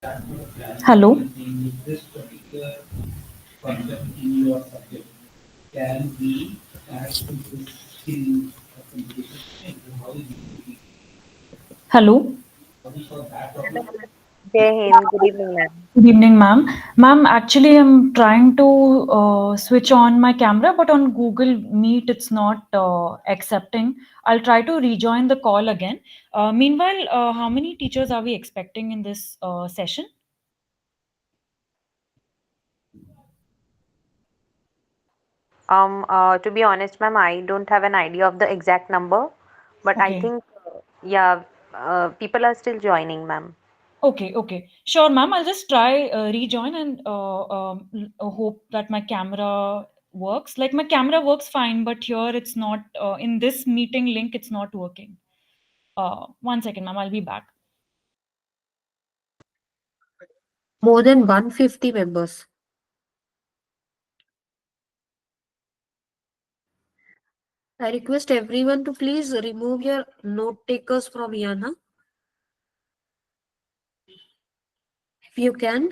Hello. Hello. Hello, ma'am. Jai Hind. Good evening, ma'am. Good evening, ma'am. Ma'am, actually, I'm trying to switch on my camera, but on Google Meet, it's not accepting. I'll try to rejoin the call again. Meanwhile, how many teachers are we expecting in this session? To be honest, ma'am, I don't have an idea of the exact number, but I Okay. think, yeah, people are still joining, ma'am. Okay, okay. Sure, ma'am. I'll just try rejoin and hope that my camera works. Like my camera works fine, but here it's not, in this meeting link, it's not working. One second, ma'am. I'll be back. More than 150 members. I request everyone to please remove your note takers from here, na? If you can.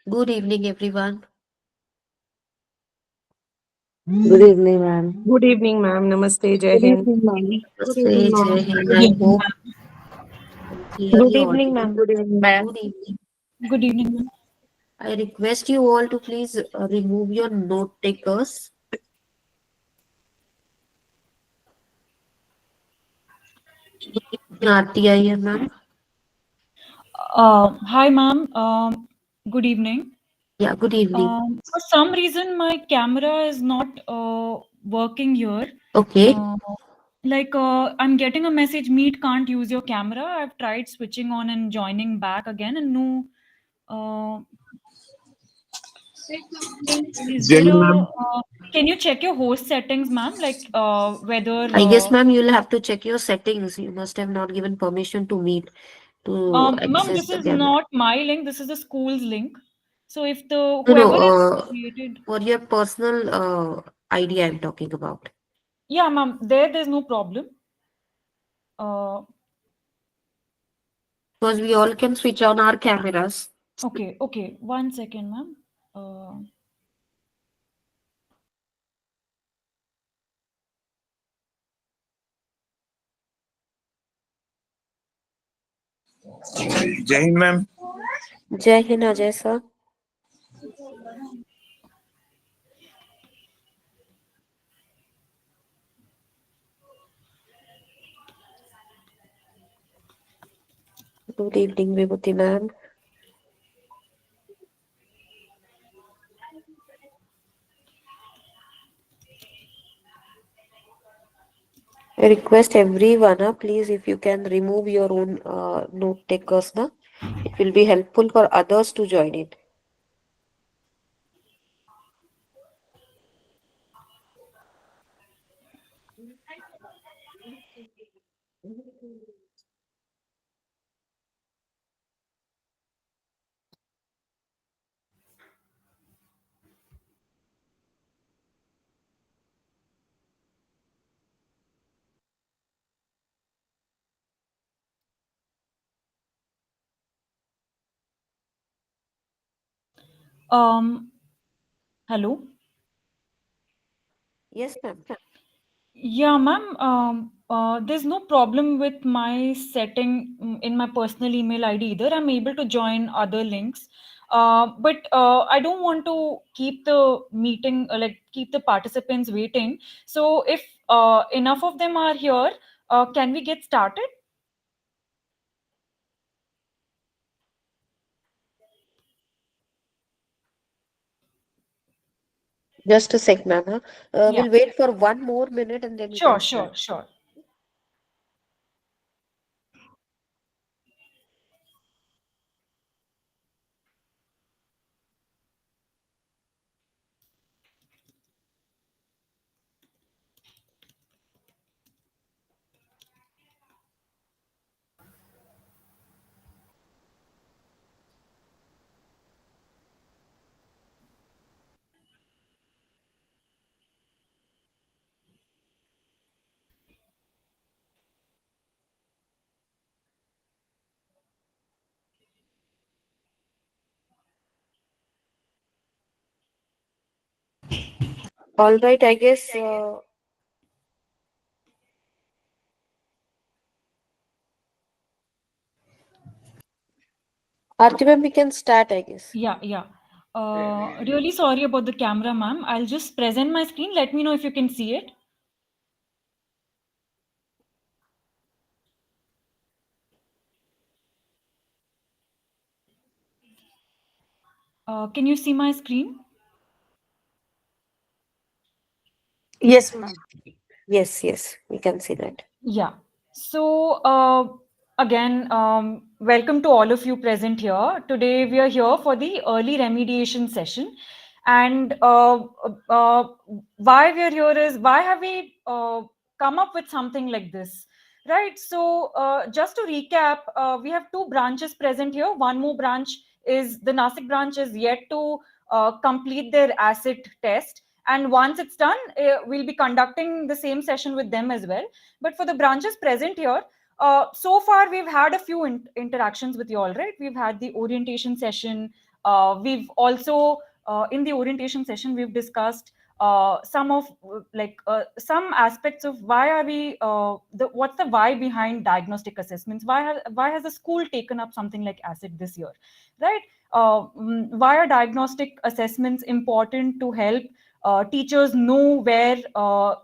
Good evening, everyone. Good evening, ma'am. Good evening, ma'am. Namaste, Jai Good Hind. evening, ma'am. Good evening, Namaste, Jai ma'am. Hind. Good I evening, hope ma'am. I'm Good clearly evening, audible. ma'am. Good evening, ma'am. Good evening. Good evening, ma'am. I request you all to please remove your note takers. Good evening, Aarti Iyer, ma'am. Hi, ma'am. Good evening. Yeah, good evening. For some reason, my camera is not working here. Okay. Uh, I'm getting a message, Meet can't use your camera. I've tried switching on and joining back again, and no. Uh, is there Jai a? ma'am. Can you check your host settings, ma'am? Like whether. I guess, ma'am, you'll have to check your settings. You must have not given permission to Meet to Ma'am, access this the is camera. not my link. This is the school's link. So if the No, no, whoever has created, for your personal ID, I'm talking about. yeah, ma'am, there's no problem. Uh, Because we all can switch on our cameras. okay, okay. One second, ma'am. Uh, Jai Hind, ma'am. Jai Hind, Ajay sir. Good evening, Vibhuti ma'am. I request everyone, please, if you can remove your own note takers, na? It will be helpful for others to join in. um, Hello. Yes, ma'am. Yeah, ma'am. There's no problem with my setting in my personal email ID either. I'm able to join other links. But I don't want to keep the meeting, like keep the participants waiting. So if enough of them are here, can we get started? Just a sec, ma'am. Huh? Yeah, We'll wait for 1 more minute and then we can sure, start. sure, sure. All right, I guess. Aarti ma'am, we can start, I guess. Yeah, yeah. Really sorry about the camera, ma'am. I'll just present my screen. Let me know if you can see it. Can you see my screen? Yes, ma'am. Yes, we can see that. Yeah. So, again, welcome to all of you present here. Today, we are here for the early remediation session. And why we are here is why have we come up with something like this? Right. So, just to recap, we have two branches present here. One more branch is the Nasik branch is yet to complete their acid test. And once it's done, we'll be conducting the same session with them as well. But for the branches present here, so far we've had a few interactions with you all, right? We've had the orientation session. We've also, in the orientation session, we've discussed some of some aspects of why are we, what's the why behind diagnostic assessments? Why has the school taken up something like ACID this year, right? Why are diagnostic assessments important to help teachers know where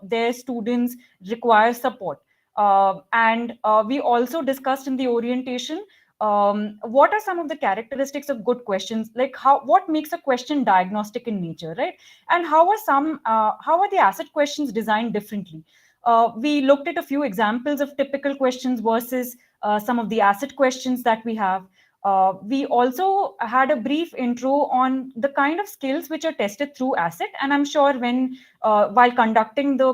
their students require support? And we also discussed in the orientation what are some of the characteristics of good questions, like what makes a question diagnostic in nature, right? And how are the ACID questions designed differently? We looked at a few examples of typical questions versus some of the ACID questions that we have. We also had a brief intro on the kind of skills which are tested through ACID, and I'm sure when while conducting the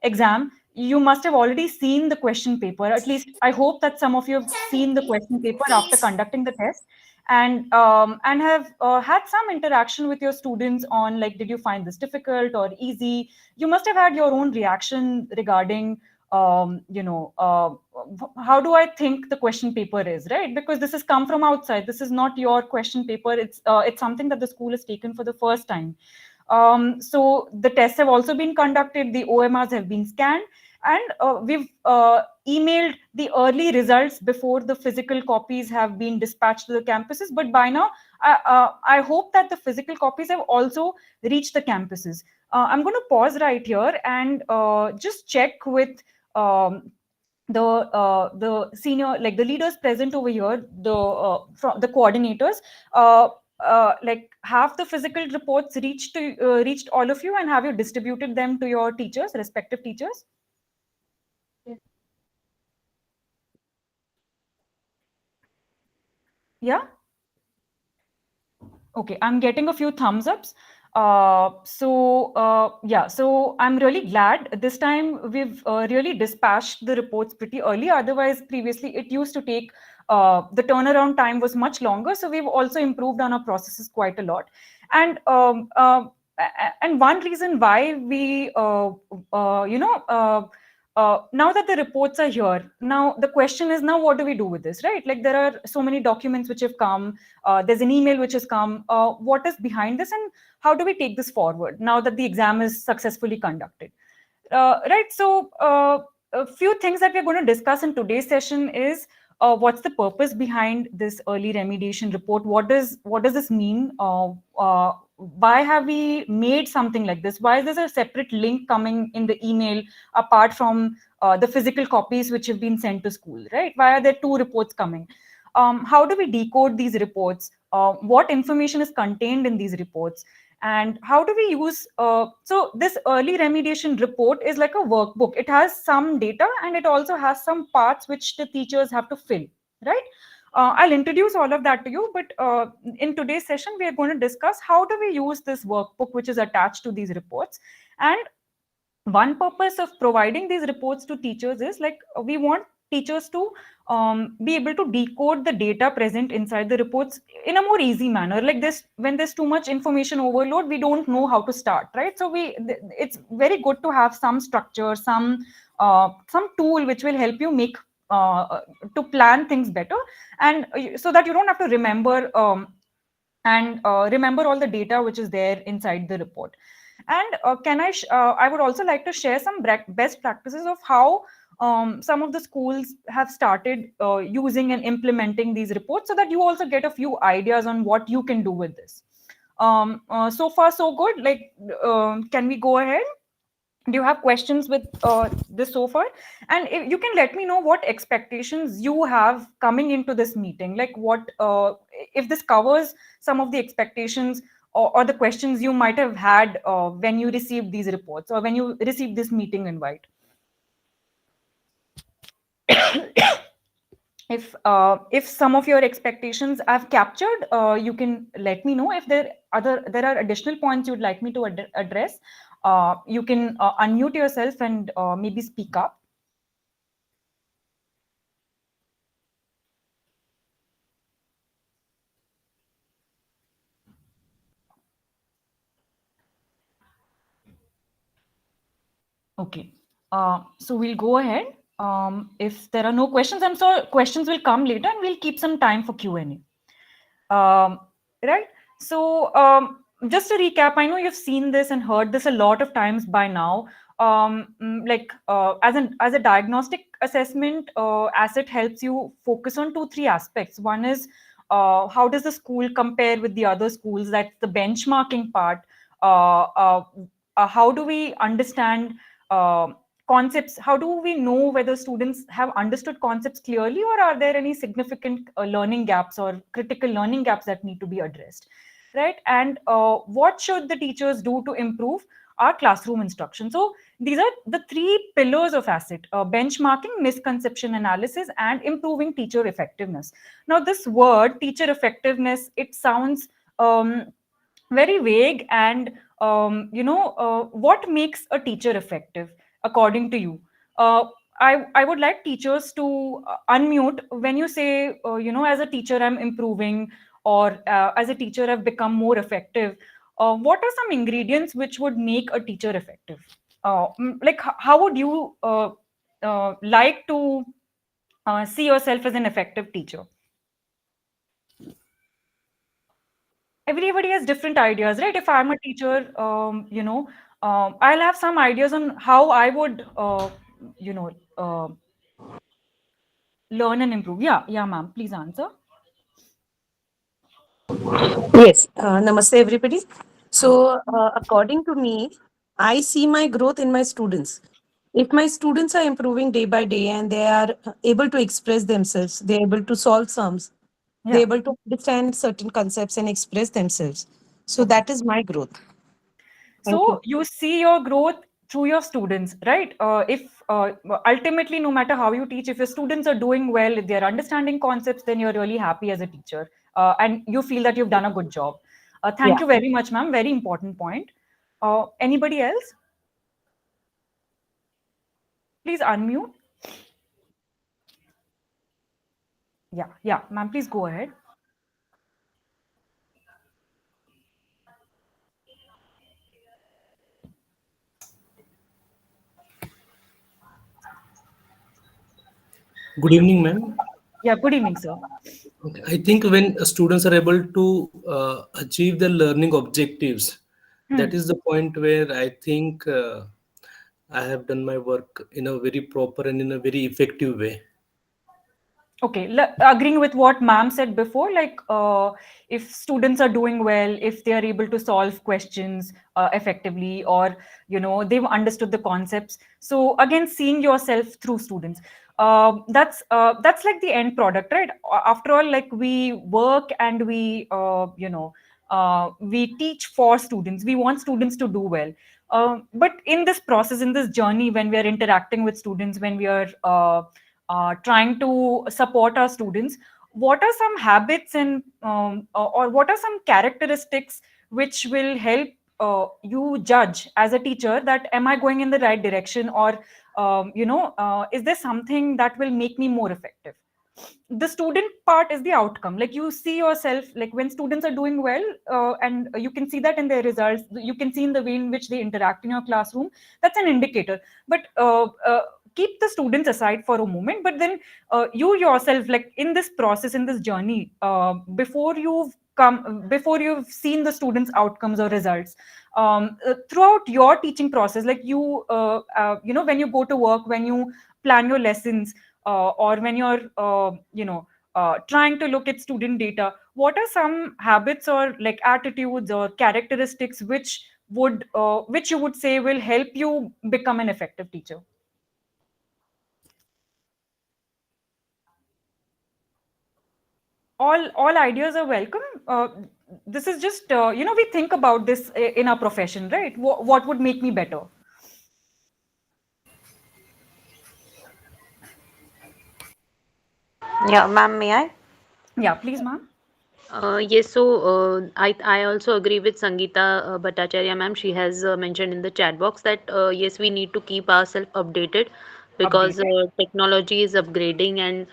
exam, you must have already seen the question paper. At least I hope that some of you have seen the question paper after conducting the test, and have had some interaction with your students on, like, did you find this difficult or easy? You must have had your own reaction regarding how do I think the question paper is, right? Because this has come from outside. This is not your question paper. It's something that the school has taken for the first time. So the tests have also been conducted, the OMRs have been scanned, and we've emailed the early results before the physical copies have been dispatched to the campuses. But by now, I hope that the physical copies have also reached the campuses. I'm going to pause right here and just check with the senior, like the leaders present over here, from the coordinators. Like, have the physical reports reached all of you, and have you distributed them to your teachers, respective teachers? Yeah. Okay, I'm getting a few thumbs ups. Yeah, so I'm really glad this time we've really dispatched the reports pretty early. Otherwise, previously it used to take, the turnaround time was much longer. So we've also improved on our processes quite a lot. And and one reason why we, now that the reports are here, now the question is, now what do we do with this, right? Like there are so many documents which have come, there's an email which has come. What is behind this, and how do we take this forward now that the exam is successfully conducted? Right. So a few things that we're going to discuss in today's session is what's the purpose behind this early remediation report? What does this mean? Why have we made something like this? Why is there a separate link coming in the email apart from the physical copies which have been sent to school? Right? Why are there two reports coming? How do we decode these reports? What information is contained in these reports? And how do we use so this early remediation report is like a workbook. It has some data and it also has some parts which the teachers have to fill, right? I'll introduce all of that to you, but in today's session we are going to discuss how do we use this workbook which is attached to these reports. And one purpose of providing these reports to teachers is like we want teachers to be able to decode the data present inside the reports in a more easy manner. Like this, when there's too much information overload, we don't know how to start, right? So it's very good to have some structure, some tool which will help you make to plan things better, and so that you don't have to remember all the data which is there inside the report. And I would also like to share some best practices of how some of the schools have started using and implementing these reports, so that you also get a few ideas on what you can do with this. So far, so good. Like, can we go ahead? Do you have questions with this so far? And if you can let me know what expectations you have coming into this meeting, like what if this covers some of the expectations or the questions you might have had when you received these reports or when you received this meeting invite. If some of your expectations I've captured, you can let me know. If there are additional points you'd like me to address, you can unmute yourself and maybe speak up. Okay, so we'll go ahead. If there are no questions, I'm sure questions will come later, and we'll keep some time for Q&A. Right. So just to recap, I know you've seen this and heard this a lot of times by now. As a diagnostic assessment, ASSET helps you focus on 2-3 aspects. One is how does the school compare with the other schools? That's the benchmarking part. How do we understand concepts? How do we know whether students have understood concepts clearly, or are there any significant learning gaps or critical learning gaps that need to be addressed, right? And what should the teachers do to improve our classroom instruction? So these are the 3 pillars of ASSET: benchmarking, misconception analysis, and improving teacher effectiveness. Now this word teacher effectiveness, it sounds very vague, and what makes a teacher effective according to you? uh, I would like teachers to unmute when you say, as a teacher I'm improving, or as a teacher I've become more effective. What are some ingredients which would make a teacher effective? How would you like to see yourself as an effective teacher? Everybody has different ideas, right? If I'm a teacher, I'll have some ideas on how I would, you know, uh, learn and improve. Yeah, ma'am. Please answer. Yes, namaste everybody. So, according to me, I see my growth in my students. If my students are improving day by day and they are able to express themselves, they're able to solve sums, they're Yeah. able to understand certain concepts and express themselves. So, Okay. that is my growth. Thank So you. you see your growth through your students, right? If ultimately, no matter how you teach, if your students are doing well, if they're understanding concepts, then you're really happy as a teacher, and you feel that you've done a good job. Thank Yeah. you very much, ma'am. Very important point. Anybody else? Please unmute. Yeah, ma'am. Please go ahead. Good evening, ma'am. Yeah, good evening, sir. Okay. I think when students are able to achieve their learning objectives, that Hmm. is the point where I think I have done my work in a very proper and in a very effective way. Okay, agreeing with what ma'am said before, like if students are doing well, if they are able to solve questions effectively, or they've understood the concepts. So again, seeing yourself through students, that's like the end product, right? After all, like we work and we teach for students. We want students to do well. But in this process, in this journey, when we are interacting with students, when we are trying to support our students, what are some habits and or what are some characteristics which will help you judge as a teacher that am I going in the right direction, or is there something that will make me more effective? The student part is the outcome. Like you see yourself, like when students are doing well, and you can see that in their results, you can see in the way in which they interact in your classroom. That's an indicator. But keep the students aside for a moment, but then you yourself, like in this process, in this journey, before you've seen the students outcomes or results, throughout your teaching process, like when you go to work, when you plan your lessons, or when you're trying to look at student data, what are some habits or like attitudes or characteristics which you would say will help you become an effective teacher? All ideas are welcome. This is just we think about this in our profession, right? What would make me better? Yeah, ma'am, may I? Yeah, please, ma'am. Yes, so I also agree with Sangeeta Bhattacharya, ma'am. She has mentioned in the chat box that yes, we need to keep ourselves updated because Updated. technology is upgrading, and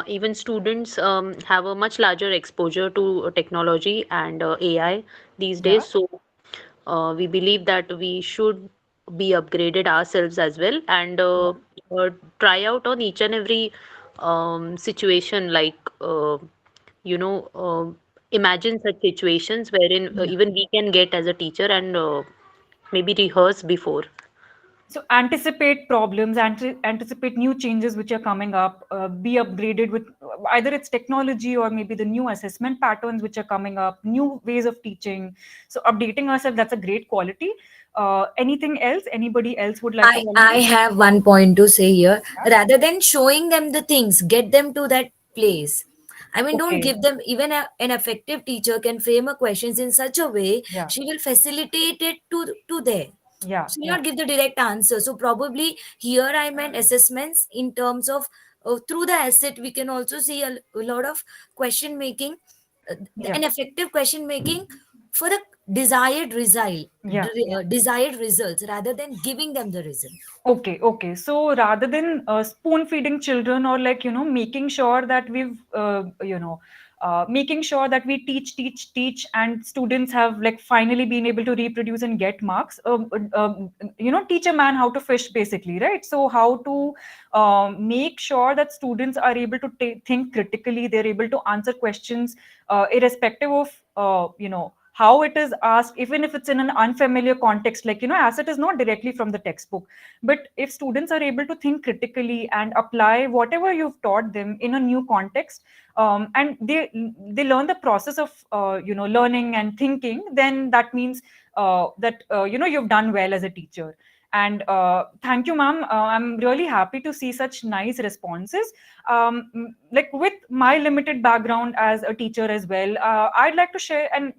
even students have a much larger exposure to technology and AI these Yeah. days. So we believe that we should be upgraded ourselves as well, and Yeah. try out on each and every situation, like you know imagine such situations wherein Yeah. even we can get as a teacher, and maybe rehearse before. So anticipate problems, anticipate new changes which are coming up, be upgraded with either it's technology or maybe the new assessment patterns which are coming up, new ways of teaching. So updating ourselves, that's a great quality. Anything else? Anybody else would like to I volunteer? have one point to say here. Yeah. Rather than showing them the things, get them to that place. I mean, don't Okay. give them, even an effective teacher can frame a questions in such a way Yeah. she will facilitate it to there. Yeah. She will Yeah. not give the direct answer. So probably here I meant assessments in terms of through the asset we can also see a lot of question making, uh, Yeah. an effective question making for the desired result, Yeah. Yeah. desired results rather than giving them the result. Okay, okay. So rather than spoon feeding children, or like, making sure that making sure that we teach, and students have like finally been able to reproduce and get marks, teach a man how to fish basically, right? So how to make sure that students are able to think critically, they're able to answer questions irrespective of, how it is asked, even if it's in an unfamiliar context, like, as it is not directly from the textbook. But if students are able to think critically and apply whatever you've taught them in a new context, and they learn the process of learning and thinking, then that means that you've done well as a teacher. And thank you, ma'am. I'm really happy to see such nice responses. Like with my limited background as a teacher as well, I'd like to share, and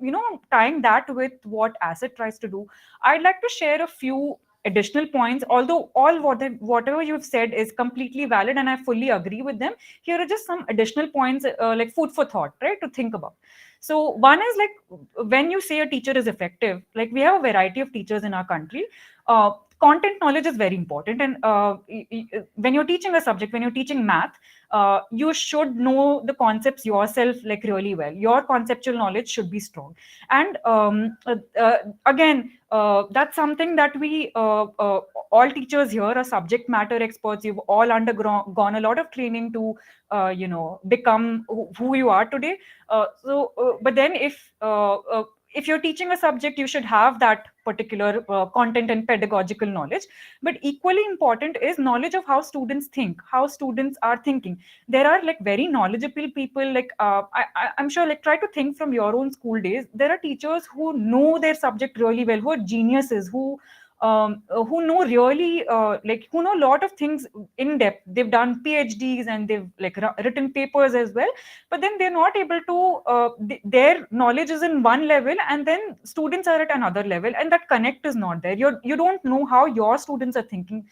tying that with what Asset tries to do, I'd like to share a few additional points. Although whatever you've said is completely valid and I fully agree with them, here are just some additional points, like food for thought, right, to think about. So one is like, when you say a teacher is effective, like we have a variety of teachers in our country. Content knowledge is very important, and when you're teaching a subject, when you're teaching math, you should know the concepts yourself like really well. Your conceptual knowledge should be strong. And again, That's something that we all teachers here are subject matter experts. You've all undergone a lot of training to become who you are today. But then if you're teaching a subject, you should have that particular content and pedagogical knowledge. But equally important is knowledge of how students think, how students are thinking. There are like very knowledgeable people, like I'm sure, like try to think from your own school days. There are teachers who know their subject really well, who are geniuses, who know really who know a lot of things in depth. They've done PhDs and they've like written papers as well, but then they're not able to their knowledge is in one level and then students are at another level, and that connect is not there. You don't know how your students are thinking,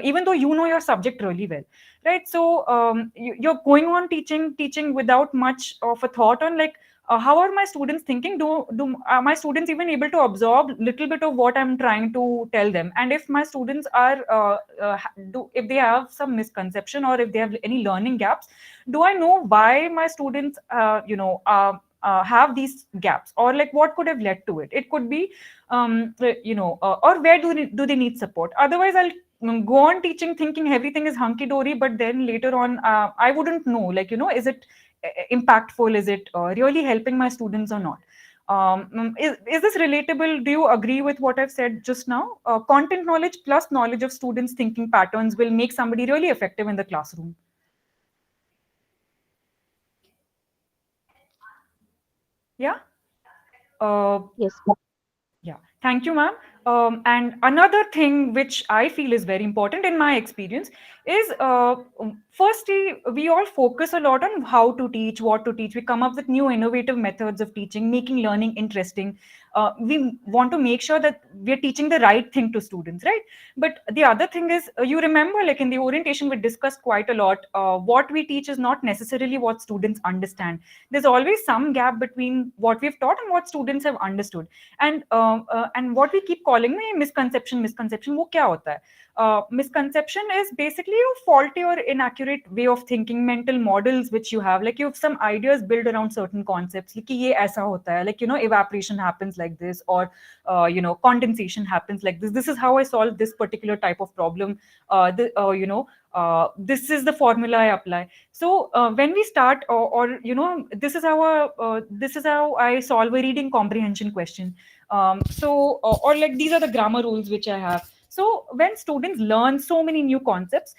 even though you know your subject really well, right? So you're going on teaching without much of a thought on like how are my students thinking. Do are my students even able to absorb little bit of what I'm trying to tell them? And if my students are if they have some misconception or if they have any learning gaps, do I know why my students have these gaps, or like what could have led to it? It could be or where do they need support? Otherwise I'll go on teaching thinking everything is hunky dory, but then later on I wouldn't know, like is it impactful, is it really helping my students or not? Is this relatable? Do you agree with what I've said just now? Content knowledge plus knowledge of students thinking patterns will make somebody really effective in the classroom. Yeah. Yes. Yeah, thank you, ma'am. And another thing which I feel is very important in my experience is firstly, we all focus a lot on how to teach, what to teach. We come up with new innovative methods of teaching, making learning interesting. We want to make sure that we're teaching the right thing to students, right? But the other thing is, you remember, like in the orientation, we discussed quite a lot. What we teach is not necessarily what students understand. There's always some gap between what we've taught and what students have understood. And what we keep calling misconception वो क्या होता है? Misconception is basically a faulty or inaccurate way of thinking, mental models which you have, like you have some ideas built around certain concepts, like ये ऐसा होता है, like evaporation happens like this, or condensation happens like this. This is how I solve this particular type of problem. This is the formula I apply. So when we start, this is how I solve a reading comprehension question. Or like these are the grammar rules which I have. So when students learn so many new concepts,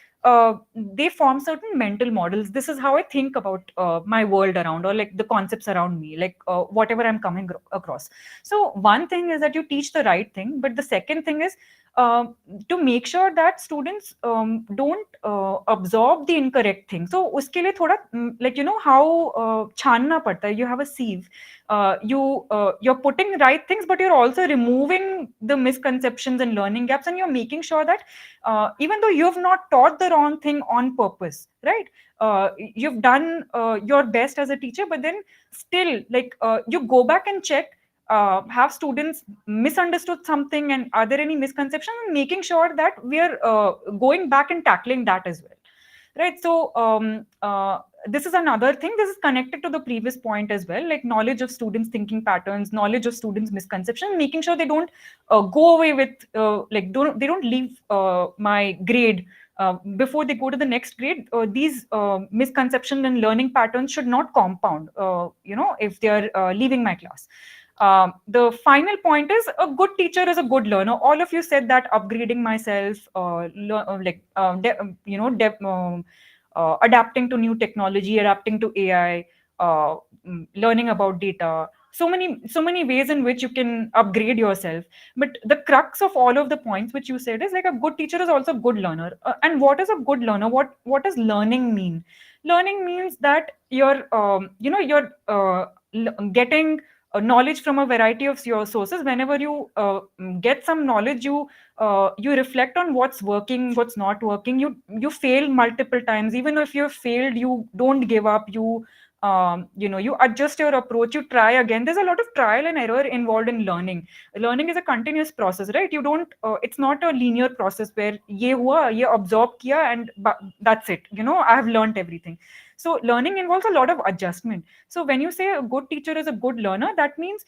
they form certain mental models. This is how I think about my world around, or like the concepts around me, like whatever I'm coming across. So one thing is that you teach the right thing, but the second thing is to make sure that students don't absorb the incorrect thing. So uske liye thoda like how छानना पड़ता है. You have a sieve. You're putting right things, but you're also removing the misconceptions and learning gaps, and you're making sure that even though you've not taught the wrong thing on purpose, right? You've done your best as a teacher, but then still, like you go back and check. Have students misunderstood something, and are there any misconceptions, and making sure that we are going back and tackling that as well, right? So this is another thing. This is connected to the previous point as well, like knowledge of students thinking patterns, knowledge of students misconceptions, making sure they don't go away with they don't leave my grade before they go to the next grade. These misconceptions and learning patterns should not compound if they are leaving my class. The final point is a good teacher is a good learner. All of you said that upgrading myself, adapting to new technology, adapting to AI, learning about data. So many ways in which you can upgrade yourself. But the crux of all of the points which you said is like a good teacher is also a good learner. And what is a good learner? What does learning mean? Learning means that you're getting knowledge from a variety of your sources. Whenever you get some knowledge, you reflect on what's working, what's not working. You fail multiple times. Even if you've failed, you don't give up. You you adjust your approach, you try again. There's a lot of trial and error involved in learning. Learning is a continuous process, right? You don't it's not a linear process where ye hua, ye absorb kiya, and that's it, I have learned everything. So learning involves a lot of adjustment. So when you say a good teacher is a good learner, that means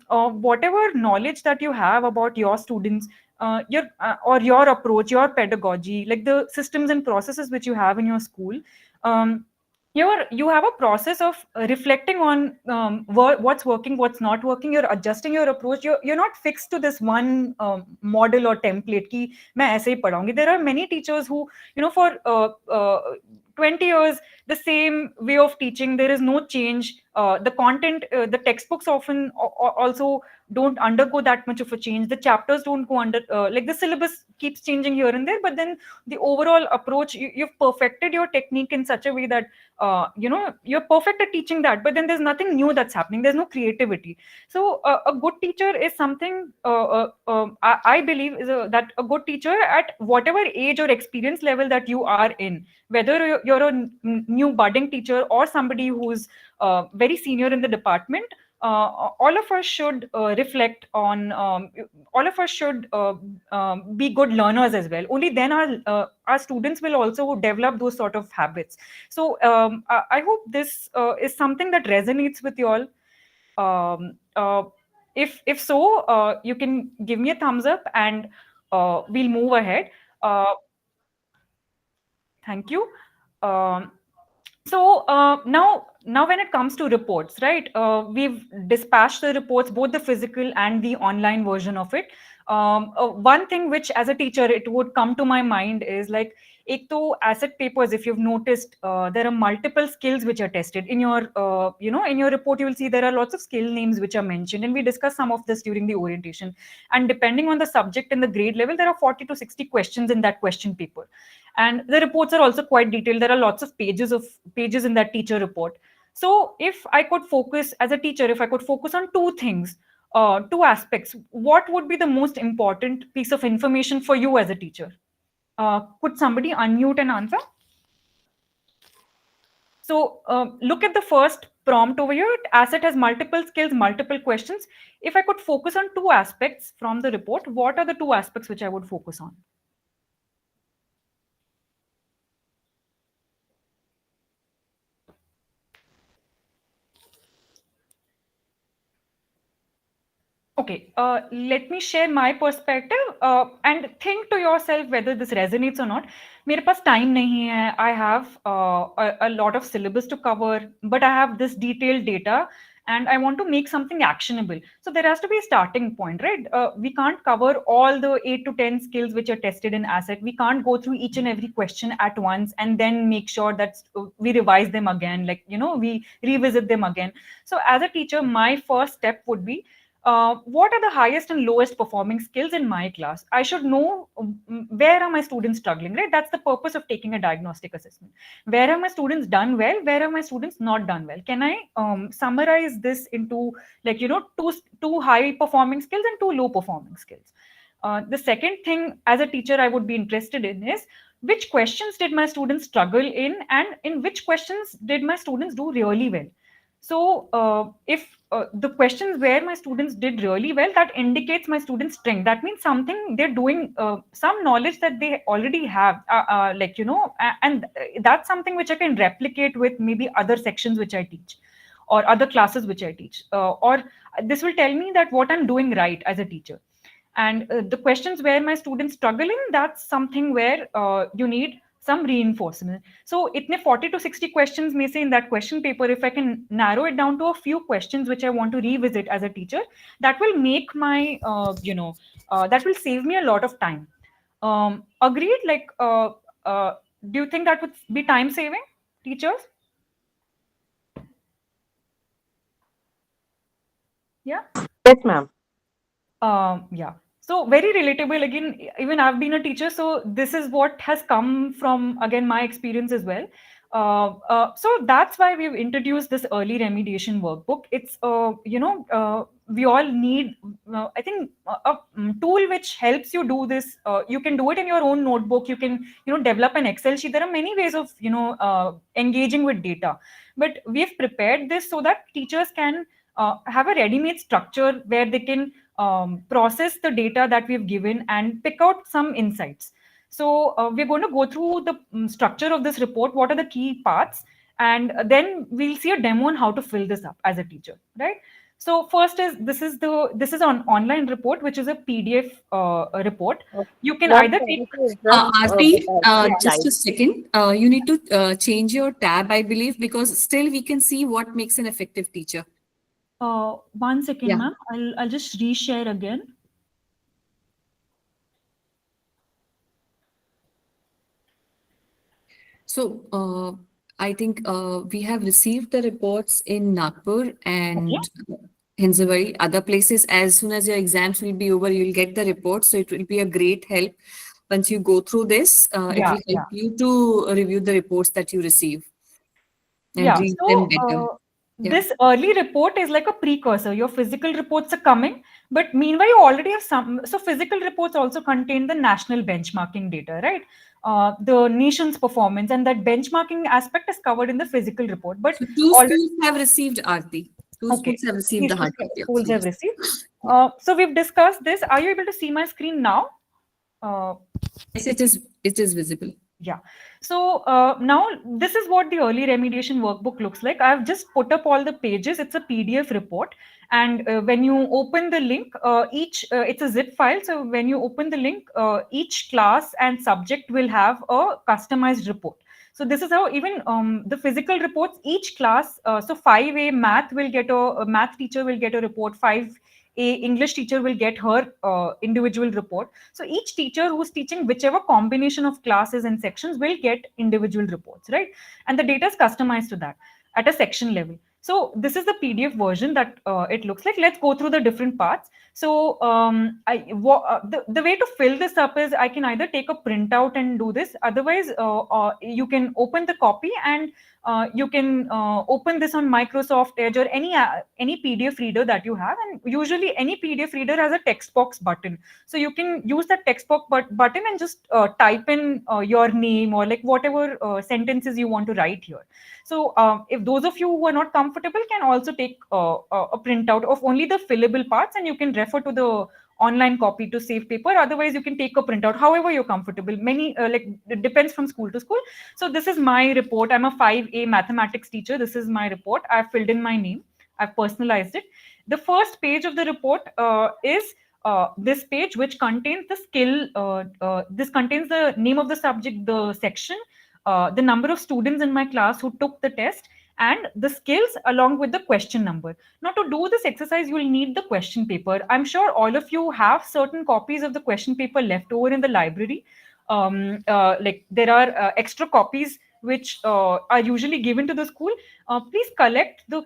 whatever knowledge that you have about your students, or your approach, your pedagogy, like the systems and processes which you have in your school, um, you have a process of reflecting on what's working, what's not working. You're adjusting your approach. You're not fixed to this one model or template ki main aise hi padhaungi. There are many teachers who, for 20 years, the same way of teaching, there is no change. The content, the textbooks often also don't undergo that much of a change. The chapters don't go under, like the syllabus keeps changing here and there, but then the overall approach, you've perfected your technique in such a way that you're perfect at teaching that, but then there's nothing new that's happening. There's no creativity. So a good teacher is something, I believe is that a good teacher at whatever age or experience level that you are in, whether you're a new budding teacher or somebody who's very senior in the department, all of us should reflect on, all of us should be good learners as well. Only then our students will also develop those sort of habits. So I hope this is something that resonates with you all. If so, you can give me a thumbs up, and we'll move ahead. Thank you. So now when it comes to reports, right, we've dispatched the reports, both the physical and the online version of it. One thing which as a teacher it would come to my mind is like, ek to asset papers, if you've noticed, there are multiple skills which are tested in your in your report. You will see there are lots of skill names which are mentioned, and we discussed some of this during the orientation. And depending on the subject and the grade level, there are 40 to 60 questions in that question paper. And the reports are also quite detailed. There are lots of pages in that teacher report. So if I could focus as a teacher, if I could focus on two things, two aspects, what would be the most important piece of information for you as a teacher? Could somebody unmute and answer? So look at the first prompt over here. Asset has multiple skills, multiple questions. If I could focus on two aspects from the report, what are the two aspects which I would focus on? Okay, let me share my perspective and think to yourself whether this resonates or not. मेरे पास time नहीं है. I have a lot of syllabus to cover, but I have this detailed data and I want to make something actionable. So there has to be a starting point, right? We can't cover all the 8 to 10 skills which are tested in asset. We can't go through each and every question at once and then make sure that we revise them again, like, we revisit them again. So as a teacher, my first step would be, what are the highest and lowest performing skills in my class? I should know where are my students struggling, right? That's the purpose of taking a diagnostic assessment. Where are my students done well? Where are my students not done well? Can I summarize this into, like, two high performing skills and two low performing skills? The second thing as a teacher I would be interested in is, which questions did my students struggle in, and in which questions did my students do really well? So if the questions where my students did really well, that indicates my students' strength. That means something they're doing, some knowledge that they already have, and that's something which I can replicate with maybe other sections which I teach or other classes which I teach. Or this will tell me that what I'm doing right as a teacher. And the questions where my students struggle in, that's something where you need some reinforcement. So itne 40 to 60 questions may say in that question paper, if I can narrow it down to a few questions which I want to revisit as a teacher, that will make my, that will save me a lot of time. Agreed? Like, do you think that would be time saving, teachers? Yeah? Yes, ma'am. Yeah. So very relatable. Again, even I've been a teacher, so this is what has come from, again, my experience as well. So that's why we've introduced this early remediation workbook. It's we all need I think a tool which helps you do this. You can do it in your own notebook. You can develop an Excel sheet. There are many ways of engaging with data, but we've prepared this so that teachers can have a ready-made structure where they can process the data that we've given and pick out some insights. So we're going to go through the structure of this report. What are the key parts? And then we'll see a demo on how to fill this up as a teacher, right? So first is this is an online report, which is a PDF report. You can Ma'am, either sorry take to interrupt, Aarti, but I think just time. a second. You need to change your tab, I believe, because still we can see what makes an effective teacher. 1 second, Yeah. ma'am. I'll just reshare again. So I think we have received the reports in Nagpur and Hinjawadi, other places. As soon as your exams will be over, you'll get the reports. So it will be a great help once you go through this. It will help you to review the reports that you receive and read them better. This early report is like a precursor. Your physical reports are coming, but meanwhile you already have some. So physical reports also contain the national benchmarking data, right? The nation's performance, and that benchmarking aspect is covered in the physical report. But So two already- schools have received, Aarti. Two Okay. schools have received These the two hard copy. of schools have this. received. So we've discussed this. Are you able to see my screen now? Yes, it is visible. Yeah. So now this is what the early remediation workbook looks like. I've just put up all the pages. It's a PDF report. And when you open the link, it's a zip file. So when you open the link, each class and subject will have a customized report. So this is how even the physical reports, each class, so 5A math will get a math teacher will get a report, 5A English teacher will get her individual report. So each teacher who's teaching whichever combination of classes and sections will get individual reports, right? And the data is customized to that at a section level. So this is the PDF version that it looks like. Let's go through the different parts. So the way to fill this up is I can either take a printout and do this. Otherwise, you can open the copy and you can open this on Microsoft Edge or any PDF reader that you have. And usually any PDF reader has a text box button. So you can use that text box button and just type in your name or like whatever sentences you want to write here. So if those of you who are not comfortable can also take a printout of only the fillable parts, and you can refer to the online copy to save paper. Otherwise, you can take a printout, however you're comfortable. Many it depends from school to school. So this is my report. I'm a 5A mathematics teacher. This is my report. I've filled in my name. I've personalized it. The first page of the report is this page, which contains the skill. This contains the name of the subject, the section, the number of students in my class who took the test, and the skills along with the question number. Now, to do this exercise, you will need the question paper. I'm sure all of you have certain copies of the question paper left over in the library. Like there are extra copies which are usually given to the school. Please collect the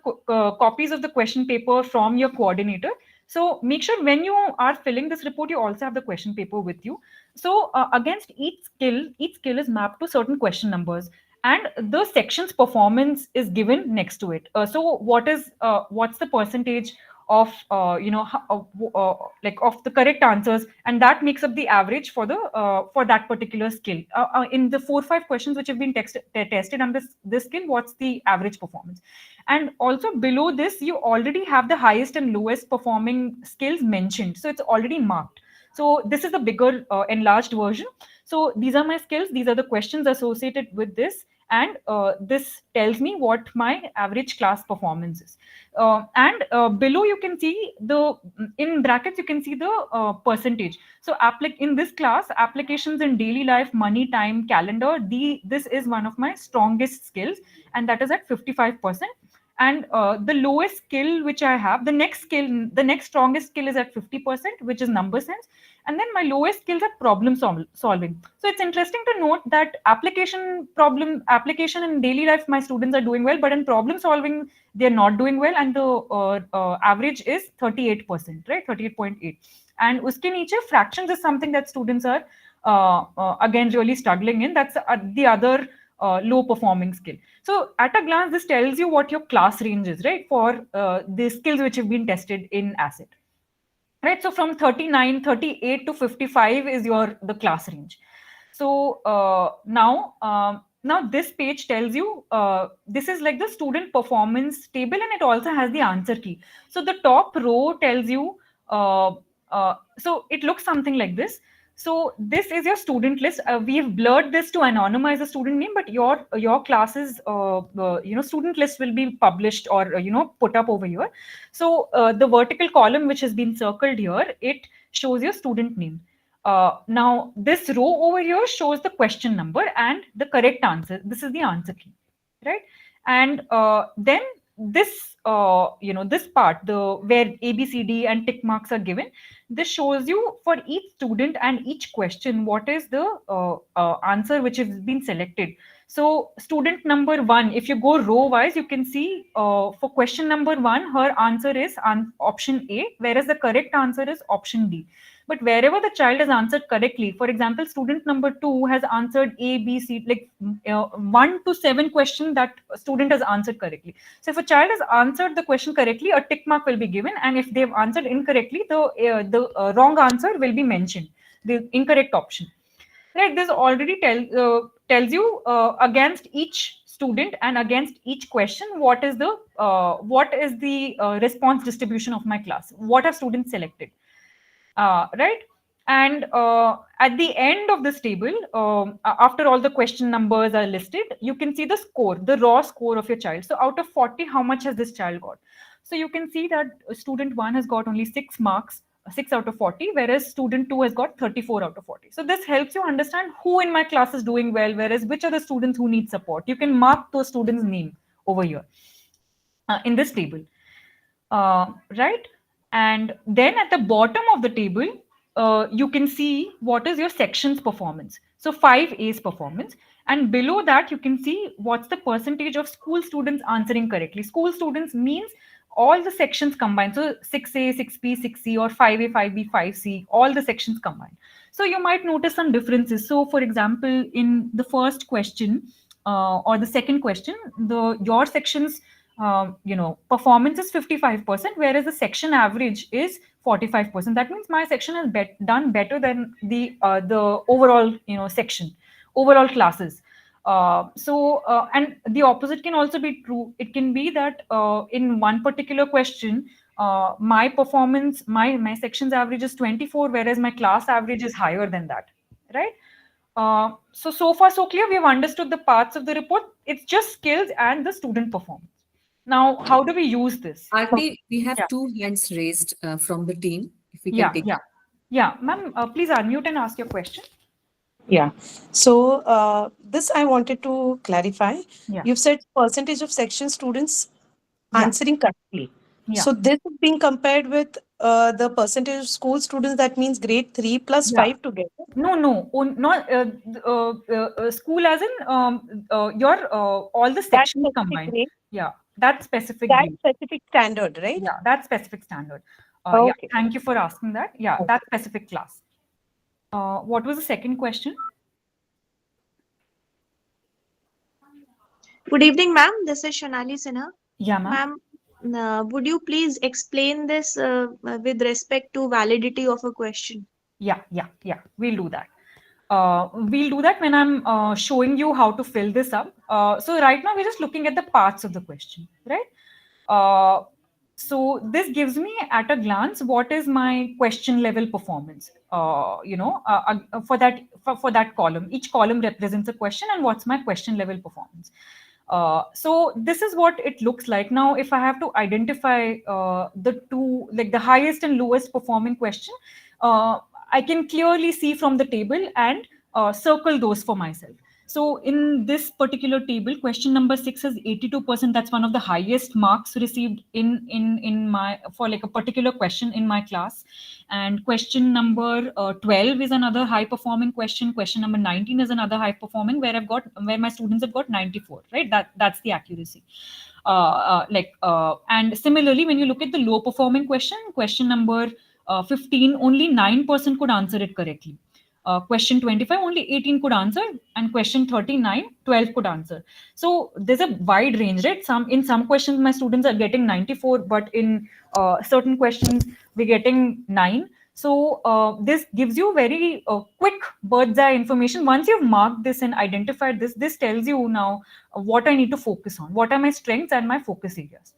copies of the question paper from your coordinator. So make sure when you are filling this report, you also have the question paper with you. So against each skill is mapped to certain question numbers, and the section's performance is given next to it. So what's the percentage of like of the correct answers, and that makes up the average for that particular skill. In the 4-5 questions which have been tested on this skill, what's the average performance? And also below this, you already have the highest and lowest performing skills mentioned, so it's already marked. So this is the bigger enlarged version. So these are my skills. These are the questions associated with this. And this tells me what my average class performance is. And below you can see in brackets, you can see the percentage. So in this class, applications in daily life, money, time, calendar, this is one of my strongest skills, and that is at 55%. And the lowest skill which I have, the next strongest skill is at 50%, which is number sense. And then my lowest skills are problem solving. So it's interesting to note that application in daily life, my students are doing well, but in problem solving, they're not doing well. And the average is 38%, right? 38.8. And uske niche, fractions is something that students are again really struggling in. That's the other low performing skill. So at a glance, this tells you what your class range is, right, for the skills which have been tested in ACID. Right, so from 39, 38 to 55 is the class range. So now this page tells you, this is like the student performance table, and it also has the answer key. So the top row tells you, so it looks something like this. So this is your student list. We've blurred this to anonymize the student name, but your classes, student list will be published or put up over here. So the vertical column which has been circled here, it shows your student name. Now this row over here shows the question number and the correct answer. This is the answer key, right? And then this this part, where A, B, C, D and tick marks are given, this shows you for each student and each question what is the answer which has been selected. So student number 1, if you go row wise, you can see for question number 1, her answer is option A, whereas the correct answer is option D. But wherever the child has answered correctly, for example, student number 2 has answered A, B, C, like 1 to 7 question that student has answered correctly. So if a child has answered the question correctly, a tick mark will be given, and if they've answered incorrectly, the wrong answer will be mentioned, the incorrect option. Right? This already tells you against each student and against each question what is the response distribution of my class. What have students selected? Right? And at the end of this table, after all the question numbers are listed, you can see the score, the raw score of your child. So out of 40, how much has this child got? So you can see that student 1 has got only 6 marks, 6 out of 40, whereas student 2 has got 34 out of 40. So this helps you understand who in my class is doing well, whereas which are the students who need support. You can mark those students' name over here in this table, right? And then at the bottom of the table, you can see what is your section's performance. So 5A's performance. And below that, you can see what's the percentage of school students answering correctly. School students means all the sections combined. So 6A, 6B, 6C, or 5A, 5B, 5C, all the sections combined. So you might notice some differences. So for example, in the first question or the second question, your section's performance is 55%, whereas the section average is 45%. That means my section has done better than the overall section, overall classes. And the opposite can also be true. It can be that in one particular question, my performance, my section's average is 24, whereas my class average is higher than that, right? So far so clear. We have understood the parts of the report. It's just skills and the student performance. Now, how do we use this? Aarti, we have Yeah. 2 hands raised from the team. If we can take Yeah, ma'am, please unmute and ask your question. Yeah. So this I wanted to clarify. Yeah. You've said percentage of section students Yeah. answering correctly. Yeah. So this is being compared with the percentage of school students. That means grade 3 plus Yeah. 5 together. No, not school as in your all the sections specific combined. grade, Yeah, that specific that grade. specific standard, right? Yeah, that specific standard. Okay. Yeah, thank you for asking that. Yeah, Okay. that specific class. What was the second question? Good evening, ma'am. This is Shanali Sinha. Yeah, ma'am. Ma'am, would you please explain this with respect to validity of a question? Yeah, we'll do that. We'll do that when I'm showing you how to fill this up. So right now we're just looking at the parts of the question, right? So this gives me at a glance what is my question level performance. For that column, each column represents a question, and what's my question level performance. So this is what it looks like. Now, if I have to identify the two, like the highest and lowest performing question, I can clearly see from the table and circle those for myself. So in this particular table, question number 6 is 82%. That's one of the highest marks received in my, for like a particular question in my class. And question number 12 is another high performing question. Question number 19 is another high performing, where my students have got 94, right? That's the accuracy. And similarly, when you look at the low performing question number 15, only 9% could answer it correctly. Question 25, only 18 could answer, and question 39, 12 could answer. So there's a wide range, right? In some questions, my students are getting 94, but in certain questions, we're getting 9. So this gives you very quick bird's eye information. Once you've marked this and identified this, this tells you now what I need to focus on, what are my strengths and my focus areas.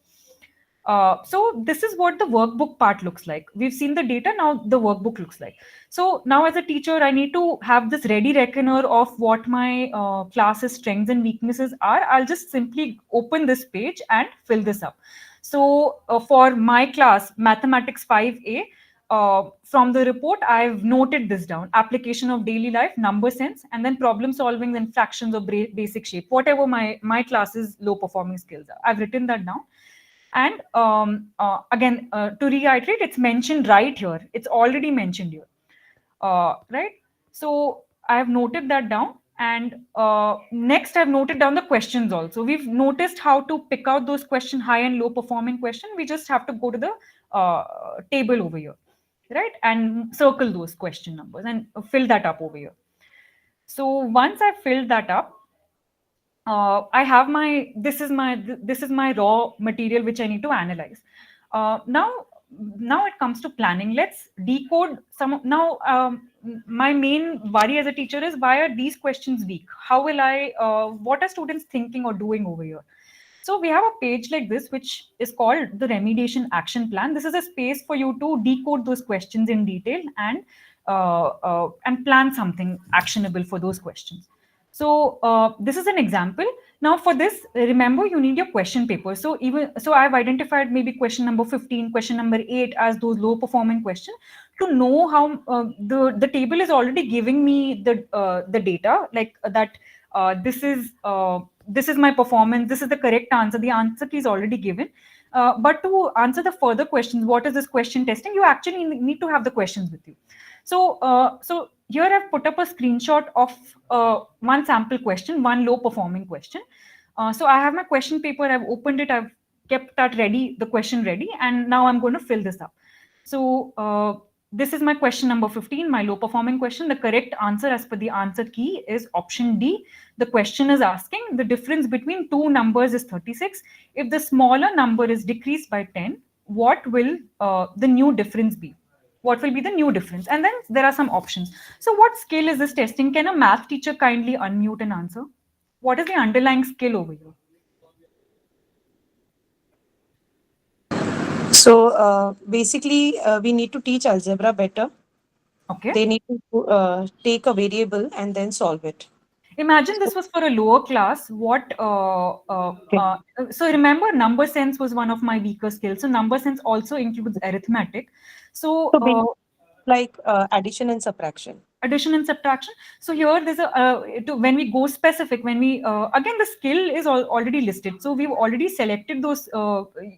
So this is what the workbook part looks like. We've seen the data, now the workbook looks like. So now as a teacher, I need to have this ready reckoner of what my class's strengths and weaknesses are. I'll just simply open this page and fill this up. So for my class, Mathematics 5A, from the report, I've noted this down: application of daily life, number sense, and then problem solving and fractions of basic shape, whatever my class's low performing skills are. I've written that down. And again, to reiterate, it's mentioned right here. It's already mentioned here, right? So I have noted that down. And next, I've noted down the questions also. We've noticed how to pick out those question, high and low performing question. We just have to go to the table over here, right? And circle those question numbers and fill that up over here. So once I've filled that up, I have this is my raw material which I need to analyze. Now it comes to planning. Let's decode some. Now my main worry as a teacher is, why are these questions weak? How will I? What are students thinking or doing over here? So we have a page like this, which is called the remediation action plan. This is a space for you to decode those questions in detail and plan something actionable for those questions. So this is an example. Now for this, remember, you need your question paper. So I've identified maybe question number 15, question number 8 as those low performing questions, to know how the table is already giving me the data, like that. This is my performance. This is the correct answer. The answer key is already given. But to answer the further questions, what is this question testing? You actually need to have the questions with you. So here I've put up a screenshot of one sample question, one low performing question. So I have my question paper. I've opened it. I've kept that ready, the question ready, and now I'm going to fill this up. So this is my question number 15, my low performing question. The correct answer as per the answer key is option D. The question is asking the difference between two numbers is 36. If the smaller number is decreased by 10, what will the new difference be? What will be the new difference? And then there are some options. So what skill is this testing? Can a math teacher kindly unmute and answer? What is the underlying skill over here? So basically, we need to teach algebra better. Okay. They need to take a variable and then solve it. Imagine this was for a lower class. So remember, number sense was one of my weaker skills. So number sense also includes arithmetic. So like addition and subtraction. Addition and subtraction. So here there's when we go specific, when we again, the skill is already listed. So we've already selected those.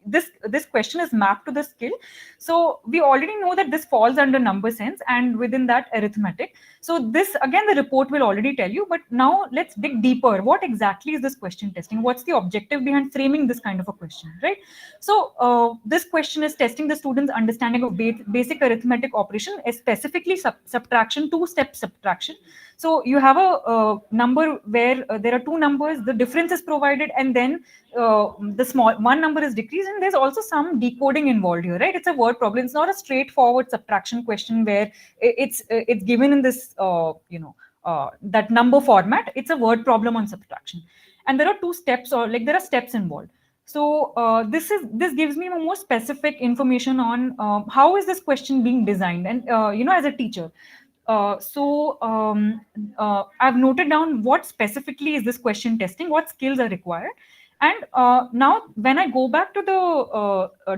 This question is mapped to the skill. So we already know that this falls under number sense, and within that arithmetic. So this, again, the report will already tell you. But now let's dig deeper. What exactly is this question testing? What's the objective behind framing this kind of a question, right? So this question is testing the student's understanding of basic arithmetic operation, specifically subtraction, two-step subtraction. So you have a number where there are two numbers, the difference is provided, and then the small one number is decreased, and there's also some decoding involved here, right? It's a word problem. It's not a straightforward subtraction question where it's given in this that number format. It's a word problem on subtraction, and there are two steps, or like there are steps involved. So this gives me more specific information on how is this question being designed, and as a teacher. I've noted down what specifically is this question testing, what skills are required. And now when I go back to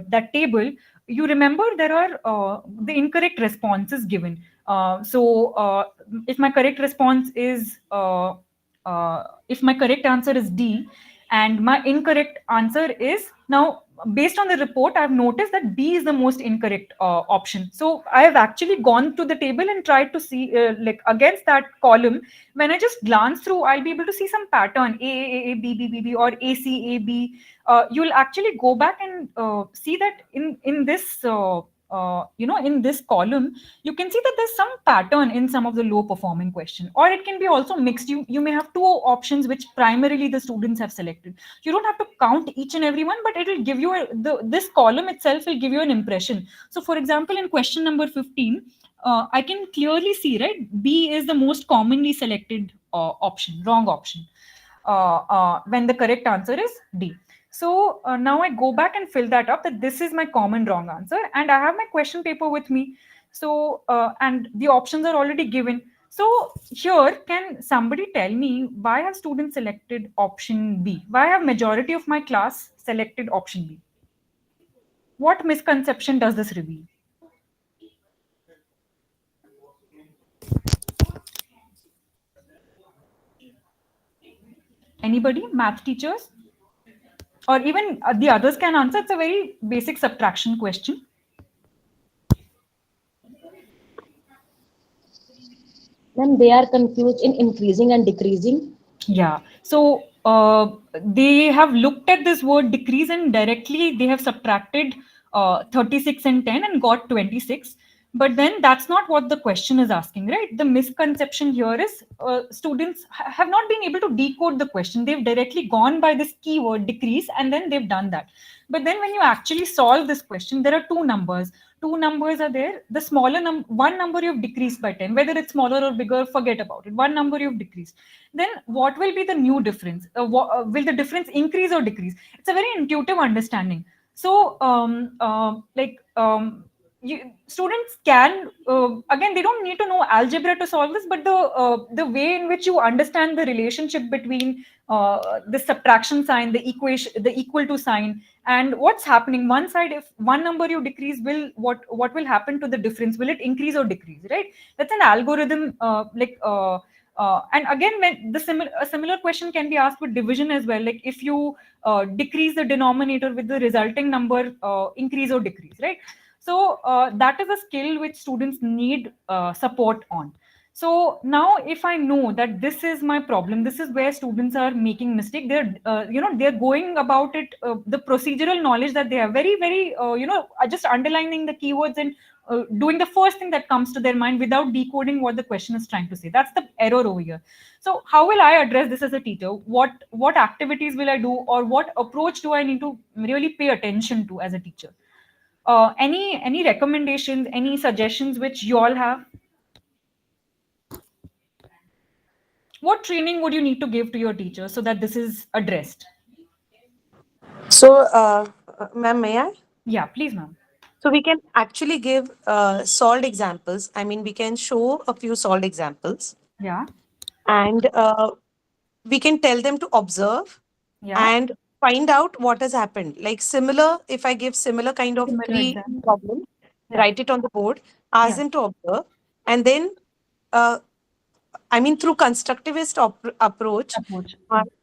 that table, you remember there are the incorrect responses given. If my correct response is, if my correct answer is D, and my incorrect answer is, now based on the report, I've noticed that B is the most incorrect option. So I have actually gone to the table and tried to see, like against that column, when I just glance through, I'll be able to see some pattern, A, B, B, B, B, or A, C, A, B. You'll actually go back and see that in this in this column, you can see that there's some pattern in some of the low performing question, or it can be also mixed. You may have two options which primarily the students have selected. You don't have to count each and every one, but it will give you this column itself will give you an impression. So for example, in question number 15, I can clearly see, right, B is the most commonly selected option, wrong option, when the correct answer is D. So now I go back and fill that up, that this is my common wrong answer, and I have my question paper with me. So and the options are already given. So here, can somebody tell me why have students selected option B? Why have majority of my class selected option B? What misconception does this reveal? Anybody? Math teachers? Or even the others can answer. It's a very basic subtraction question. Then they are confused in increasing and decreasing. Yeah. So they have looked at this word decrease and directly they have subtracted 36 and 10 and got 26. But then that's not what the question is asking, right? The misconception here is students have not been able to decode the question. They've directly gone by this keyword decrease and then they've done that. But then when you actually solve this question, there are two numbers. Two numbers are there. The smaller one number you've decreased by 10, whether it's smaller or bigger, forget about it. One number you've decreased. Then what will be the new difference? Will the difference increase or decrease? It's a very intuitive understanding. So students can again, they don't need to know algebra to solve this, but the way in which you understand the relationship between the subtraction sign, the equation, the equal to sign, and what's happening one side, if one number you decrease, what will happen to the difference? Will it increase or decrease, right? That's an algorithm. And again, when a similar question can be asked with division as well, like if you decrease the denominator, with the resulting number increase or decrease, right? So that is a skill which students need support on. So now if I know that this is my problem, this is where students are making mistake, they're they're going about it, the procedural knowledge that they have, very just underlining the keywords and doing the first thing that comes to their mind without decoding what the question is trying to say. That's the error over here. So how will I address this as a teacher? What activities will I do, or what approach do I need to really pay attention to as a teacher? Any recommendations, any suggestions which you all have? What training would you need to give to your teachers so that this is addressed? So, ma'am, may I? Yeah, please, ma'am. So we can actually give solved examples. I mean, we can show a few solved examples. Yeah. And we can tell them to observe and find out what has happened. Like similar, if I give similar kind of Similar three example. problems, write it on the board, ask them to observe, and then through constructivist approach,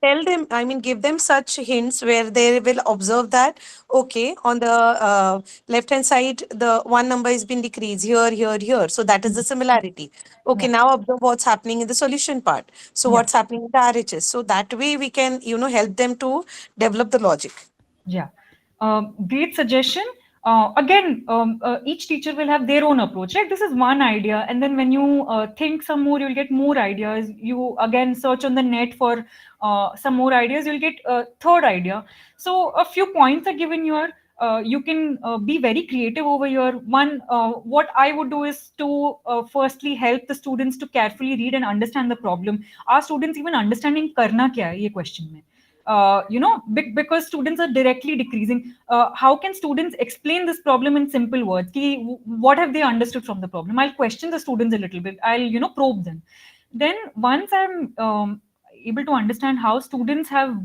tell them, give them such hints where they will observe that, okay, on the left-hand side, the one number has been decreased here. So that is the similarity. Okay, now observe what's happening in the solution part. So what's happening in the RHS. So that way we can, help them to develop the logic. Yeah. Great suggestion. Again, each teacher will have their own approach, right? This is one idea. And then when you think some more, you'll get more ideas. You again search on the net for some more ideas, you'll get a third idea. So a few points are given here. You can be very creative over here. One, what I would do is to firstly help the students to carefully read and understand the problem. Are students even understanding karna kya hai ye question mein? Because students are directly decreasing. How can students explain this problem in simple words? What have they understood from the problem? I'll question the students a little bit. I'll, probe them. Then once I'm able to understand how students have,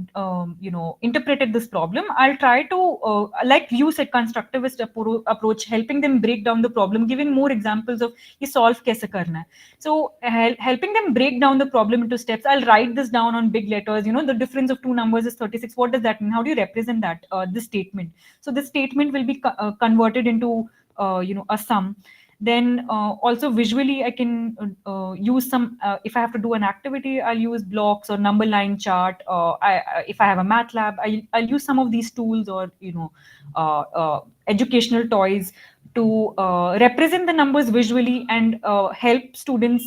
interpreted this problem, I'll try to, like you said, constructivist approach, helping them break down the problem, giving more examples of ye solve kaise karna hai. So helping them break down the problem into steps. I'll write this down on big letters. The difference of two numbers is 36. What does that mean? How do you represent that, this statement? So this statement will be converted into, a sum. Then also visually, I can use some, if I have to do an activity, I'll use blocks or number line chart. If I have a math lab, I'll use some of these tools, or educational toys to represent the numbers visually and help students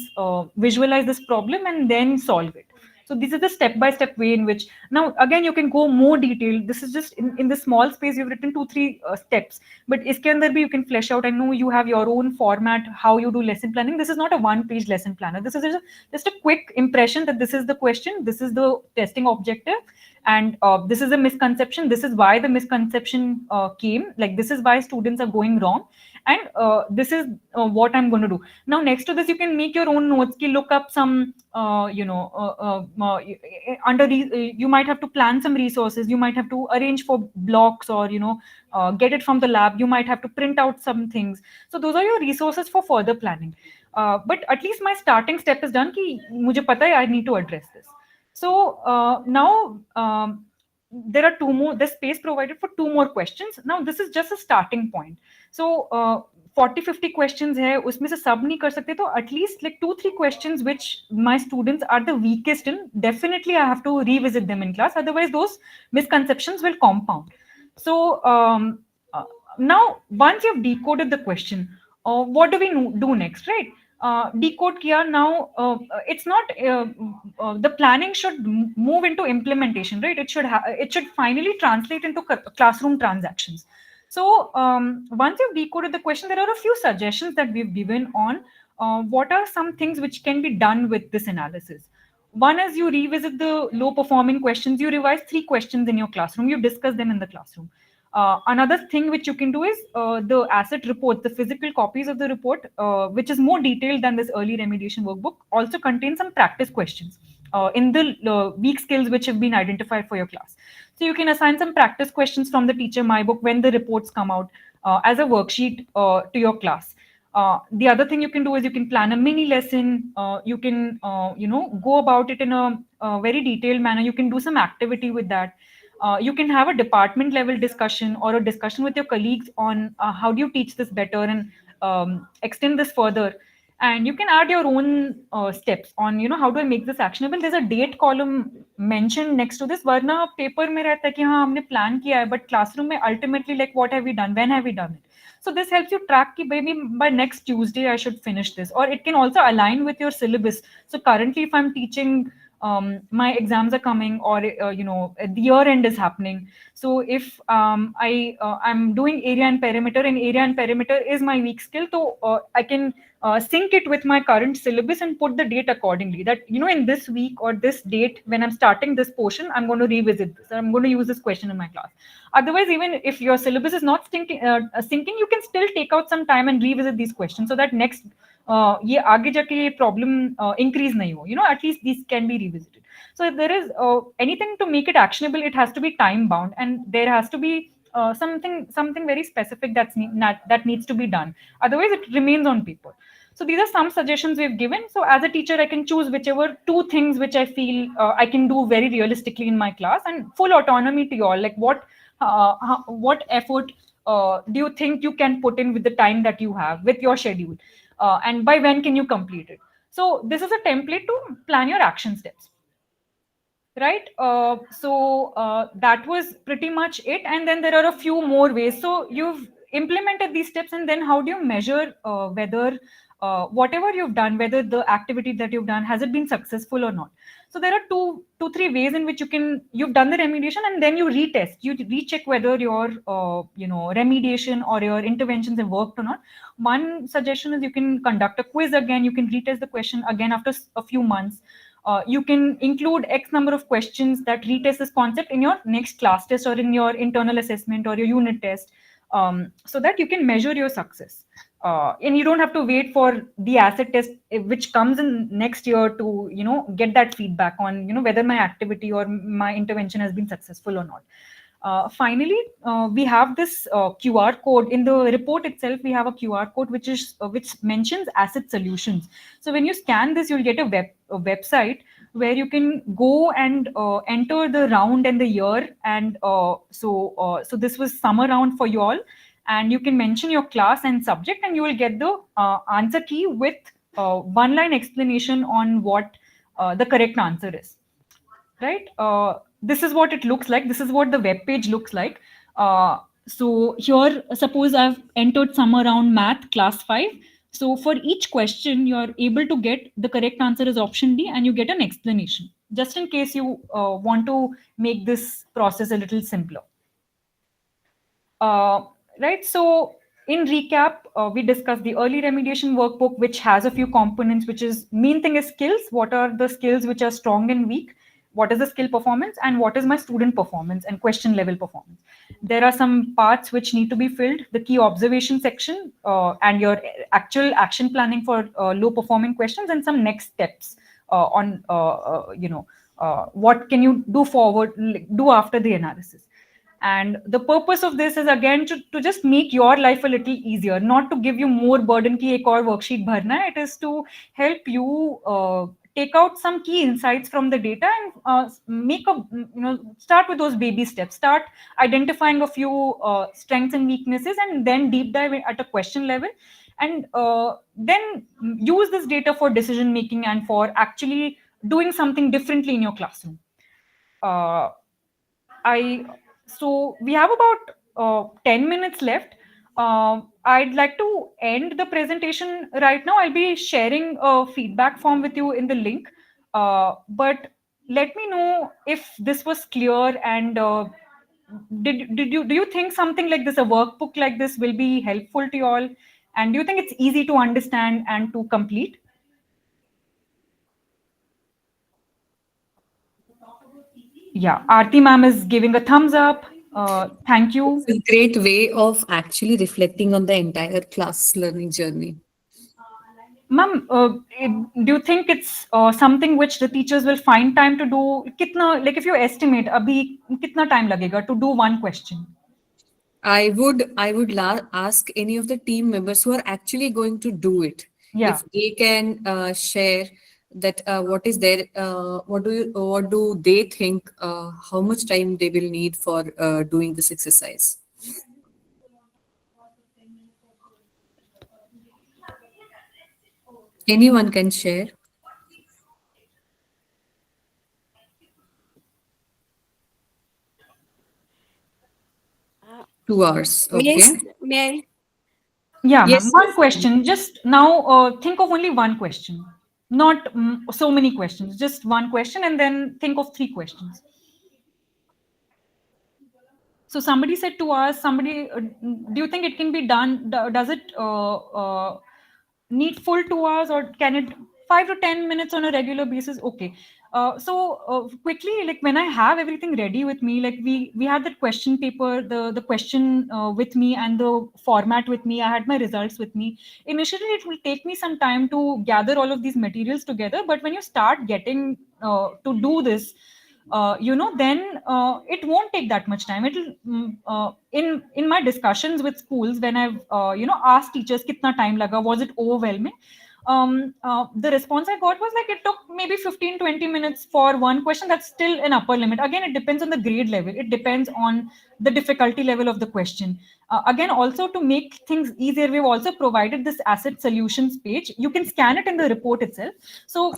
visualize this problem and then solve it. So this is the step-by-step way in which, now again, you can go more detailed. This is just in the small space you've written 2-3 steps, but iske andar bhi you can flesh out. I know you have your own format, how you do lesson planning. This is not a one-page lesson planner. This is just a quick impression that this is the question, this is the testing objective, and this is a misconception. This is why the misconception came. Like, this is why students are going wrong, and this is what I'm going to do. Now, next to this, you can make your own notes. Look up some, you might have to plan some resources. You might have to arrange for blocks, or get it from the lab. You might have to print out some things. So those are your resources for further planning. But at least my starting step is done. Ki mujhe pata hai, I need to address this. So now there are there's space provided for 2 more questions. Now this is just a starting point. So 40-50 questions hai, usme se sab nahi kar sakte, to at least like 2-3 questions which my students are the weakest in, definitely I have to revisit them in class. Otherwise those misconceptions will compound. So now once you've decoded the question, what do we do next, right? Decode kiya. Now it's not the planning should move into implementation, right? It should finally translate into classroom transactions. So once you've decoded the question, there are a few suggestions that we've given on what are some things which can be done with this analysis. One is you revisit the low performing questions. You revise 3 questions in your classroom. You discuss them in the classroom. Another thing which you can do is the asset report, the physical copies of the report, which is more detailed than this early remediation workbook, also contains some practice questions in the weak skills which have been identified for your class. So you can assign some practice questions from the Teacher My Book when the reports come out as a worksheet to your class. The other thing you can do is you can plan a mini lesson. You can go about it in a very detailed manner. You can do some activity with that. You can have a department level discussion or a discussion with your colleagues on how do you teach this better and extend this further. And you can add your own steps on, how do I make this actionable? There's a date column mentioned next to this. Varna paper mein rehta hai ki haan humne plan kiya hai, but classroom mein ultimately, like, what have we done? When have we done it? So this helps you track ki maybe by next Tuesday I should finish this. Or it can also align with your syllabus. So currently if I'm teaching, my exams are coming, or the year end is happening. So if I'm doing area and perimeter is my weak skill, so I can sync it with my current syllabus and put the date accordingly. That in this week or this date when I'm starting this portion, I'm going to revisit this. I'm going to use this question in my class. Otherwise, even if your syllabus is not syncing, you can still take out some time and revisit these questions so that next ये आगे जाके ये problem increase नहीं हो. At least these can be revisited. So if there is anything to make it actionable, it has to be time bound, and there has to be something very specific that needs to be done. Otherwise, it remains on paper. So these are some suggestions we've given. So as a teacher, I can choose whichever 2 things which I feel I can do very realistically in my class, and full autonomy to you all. Like what effort do you think you can put in with the time that you have with your schedule? And by when can you complete it? So this is a template to plan your action steps, right? So that was pretty much it. And then there are a few more ways. So you've implemented these steps, and then how do you measure whether whatever you've done, whether the activity that you've done, has it been successful or not? So there are 2-3 ways in which you've done the remediation, and then you retest, you recheck whether your remediation or your interventions have worked or not. One suggestion is you can conduct a quiz again. You can retest the question again after a few months. You can include X number of questions that retest this concept in your next class test or in your internal assessment or your unit test, so that you can measure your success. And you don't have to wait for the asset test, which comes in next year, to get that feedback on whether my activity or my intervention has been successful or not. Finally, we have this QR code in the report itself. We have a QR code which mentions asset solutions. So when you scan this, you'll get a website where you can go and enter the round and the year. And so this was summer round for you all. and you can mention your class and subject, and you will get the answer key with one-line explanation on what the correct answer is. Right? This is what it looks like. This is what the web page looks like. So here, suppose I've entered somewhere around math class 5. So for each question, you're able to get the correct answer is option D, and you get an explanation, just in case you want to make this process a little simpler. Right, so in recap, we discussed the early remediation workbook, which has a few components, which is main thing is skills. What are the skills which are strong and weak? What is the skill performance, and what is my student performance and question level performance? There are some parts which need to be filled, the key observation section, and your actual action planning for low performing questions, and some next steps on what can you do forward, do after the analysis. And the purpose of this is again to just make your life a little easier, not to give you more burden ki ek aur worksheet bharna hai. It is to help you take out some key insights from the data and make a, start with those baby steps. Start identifying a few strengths and weaknesses, and then deep dive at a question level, and then use this data for decision making and for actually doing something differently in your classroom. So we have about 10 minutes left. I'd like to end the presentation right now. I'll be sharing a feedback form with you in the link. But let me know if this was clear, and do you think something like this, a workbook like this, will be helpful to you all? And do you think it's easy to understand and to complete? Yeah, Aarti ma'am is giving a thumbs up. Thank you. It's a great way of actually reflecting on the entire class learning journey. Ma'am, do you think it's something which the teachers will find time to do? Kitna, like if you estimate, abhi kitna time lagega to do one question? I would ask any of the team members who are actually going to do it, Yeah. if they can share that what is their what do they think how much time they will need for doing this exercise. Anyone can share. 2 hours. Okay. May I? Yeah, ma'am. Yes. One question. Just now think of only one question, not so many questions. Just one question, and then think of 3 questions. So somebody said to us, do you think it can be done? Does it need full 2 hours, or can it 5 to 10 minutes on a regular basis? Okay. So quickly, like when I have everything ready with me, like we had that question paper, the question with me, and the format with me. I had my results with me. Initially, it will take me some time to gather all of these materials together. But when you start getting to do this, then it won't take that much time. It'll in my discussions with schools, when I've asked teachers kitna time laga, was it overwhelming? The response I got was like it took maybe 15-20 minutes for one question. That's still an upper limit. Again, it depends on the grade level. It depends on the difficulty level of the question. Again, also to make things easier, we've also provided this asset solutions page. You can scan it in the report itself. So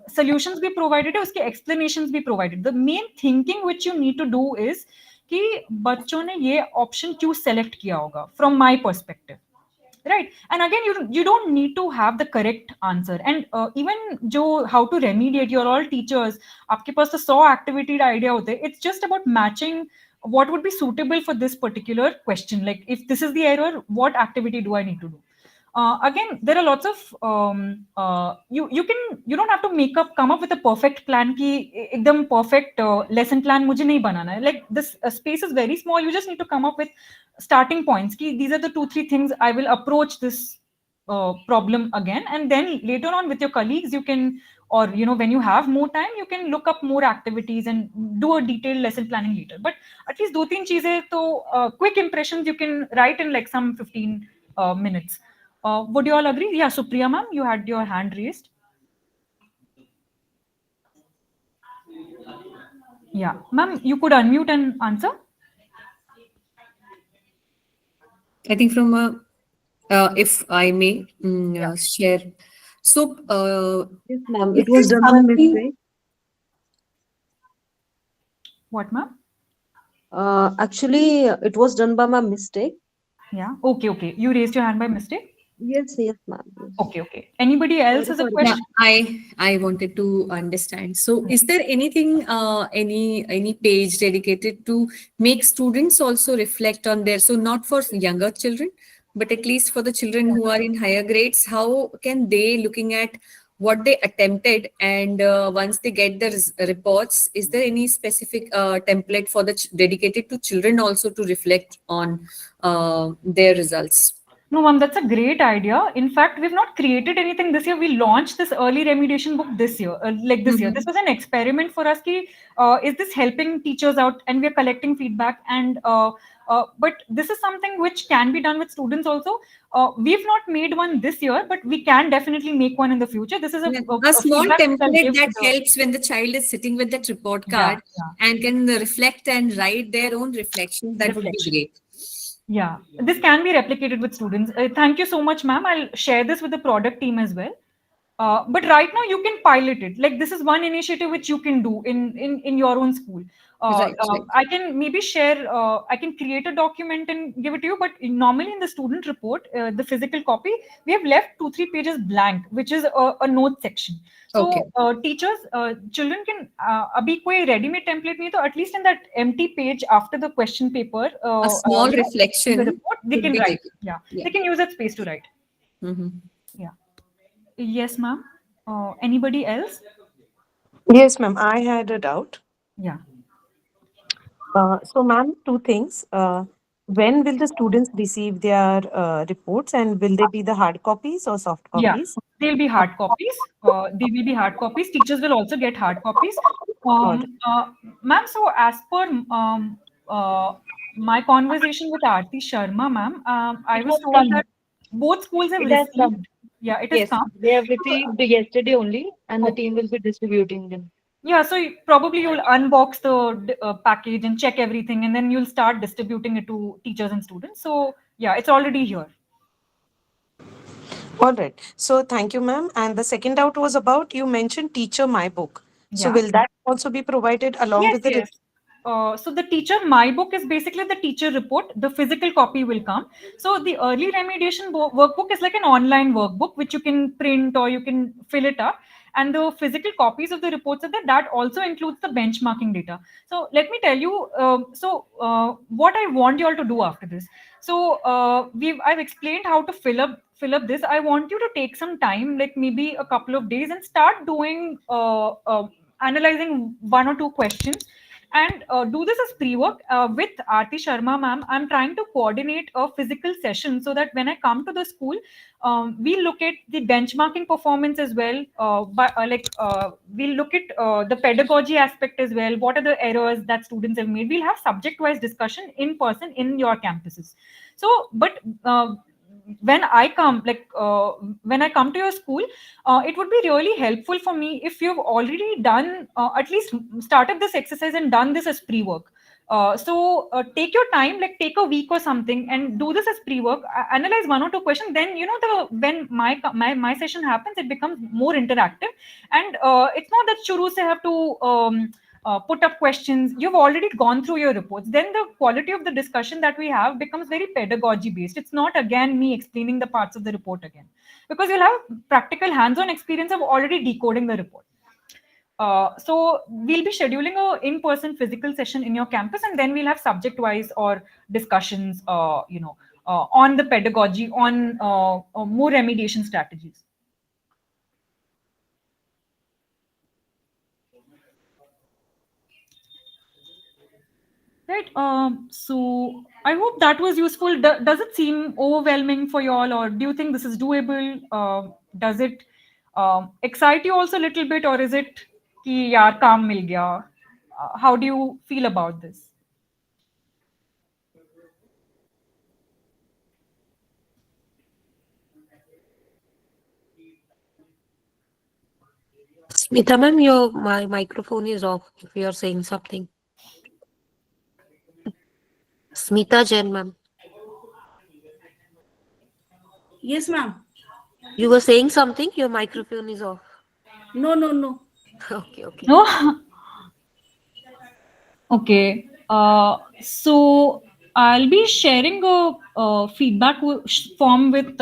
solutions be provided, uske explanations be provided. The main thinking which you need to do is कि बच्चों ने ये option क्यों select किया होगा, from my perspective. Right, and again, you don't need to have the correct answer, and even how to remediate, you're all teachers, आपके पास तो 100 activity idea होते हैं. It's just about matching what would be suitable for this particular question. Like if this is the error, what activity do I need to do? Again, there are lots of you don't have to come up with a perfect plan ki ekdam perfect lesson plan mujhe nahi banana hai. Like this space is very small. You just need to come up with starting points ki these are the 2-3 things I will approach this problem again, and then later on with your colleagues you can, or when you have more time, you can look up more activities and do a detailed lesson planning later. But at least 2-3 cheezein to quick impressions you can write in like some 15 minutes. Would you all agree? Yeah, Supriya ma'am, you had your hand raised. Yeah, ma'am, you could unmute and answer. I think from a, if I may share. So, Yes, ma'am. is It was there done by something? mistake. What, ma'am? Actually, it was done by my mistake. Yeah. Okay, okay. You raised your hand by mistake? Yes, yes, ma'am. Yes. Okay, okay. Anybody else Sorry has a for that. Yeah, question? I wanted to understand. So, is there anything, any page dedicated to make students also reflect on their, so not for younger children, but at least for the children who are in higher grades, how can they looking at what they attempted, and once they get the reports, is there any specific template for the dedicated to children also to reflect on their results? No, ma'am, that's a great idea. In fact, we've not created anything this year. We launched this early remediation book this year, like this year. This was an experiment for us. Is this helping teachers out? And we are collecting feedback. But this is something which can be done with students also. We've not made one this year, but we can definitely make one in the future. This is Yeah, a a small feedback which I'll template give that to the. helps when the child is sitting with that report Yeah, card yeah. and can reflect and write their own reflection. That would be Reflection. great. Yeah, this can be replicated with students. Thank you so much, ma'am. I'll share this with the product team as well. But right now you can pilot it. Like this is one initiative which you can do in your own school. Right, right. I can maybe share. I can create a document and give it to you. But normally in the student report, the physical copy, we have left 2-3 pages blank, which is a note section. So Okay. teachers, children can abhi koi ready-made template nahi, to at least in that empty page after the question paper, A small in the reflection report, they could can be write. taken. Yeah, Yeah. they can use that space to write. Mhm. Yeah. Yes, ma'am. Anybody else? Yes, ma'am. I had a doubt. Yeah. So, ma'am, two things. When will the students receive their reports, and will they be the hard copies or soft Yeah, copies? they'll be hard copies. They will be hard copies. Teachers will also get hard copies. Got it. Ma'am, so as per my conversation with Aarti Sharma, ma'am, I It was has told come. that both schools have It has come. received. Yeah, it has Yes, come. they have received yesterday only, and the Okay. team will be distributing them. Yeah, so probably you'll unbox the package and check everything, and then you'll start distributing it to teachers and students. So yeah, it's already here. All right. So, thank you, ma'am. And the second doubt was about you mentioned Teacher My Book. So, Yeah. will that also be provided along Yes, with the yes. So the teacher my book is basically the teacher report. The physical copy will come. So the early remediation workbook is like an online workbook which you can print or you can fill it up. And the physical copies of the reports are there. That also includes the benchmarking data. So let me tell you. What I want you all to do after this. So I've explained how to fill up this. I want you to take some time, like maybe a couple of days, and start doing analyzing one or two questions and do this as pre-work with Aarti Sharma ma'am. I'm trying to coordinate a physical session so that when I come to the school, we look at the benchmarking performance as well. We'll look at the pedagogy aspect as well. What are the errors that students have made? We'll have subject-wise discussion in person in your campuses. So, but when I come, when I come to your school, it would be really helpful for me if you've already done at least started this exercise and done this as pre-work. Take your time, like take a week or something, and do this as pre-work. Analyze one or two questions. Then when my session happens, it becomes more interactive, and it's not that shuru se have to put up questions. You've already gone through your reports. Then the quality of the discussion that we have becomes very pedagogy based. It's not again me explaining the parts of the report again, because you'll have practical hands-on experience of already decoding the report. So we'll be scheduling a in-person physical session in your campus, and then we'll have subject-wise or discussions, on the pedagogy, on more remediation strategies. Right. So I hope that was useful. Does it seem overwhelming for you all, or do you think this is doable? Does it excite you also a little bit, or is it ki yaar kaam mil gaya? How do you feel about this? Smita ma'am, your my microphone is off if you are saying something. Smita Jain ma'am. Yes, ma'am. You were saying something? Your microphone is off. No. Okay. No. Okay. So I'll be sharing a feedback form with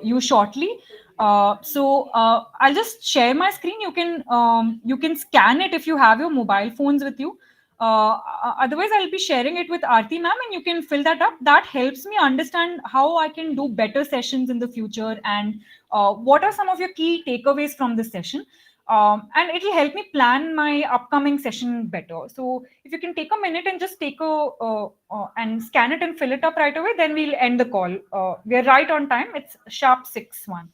you shortly. I'll just share my screen. You can scan it if you have your mobile phones with you. Otherwise, I'll be sharing it with Aarti ma'am, and you can fill that up. That helps me understand how I can do better sessions in the future, and what are some of your key takeaways from this session. And it'll help me plan my upcoming session better. So if you can take a minute and just take and scan it and fill it up right away, then we'll end the call. We're right on time. It's sharp 6:01.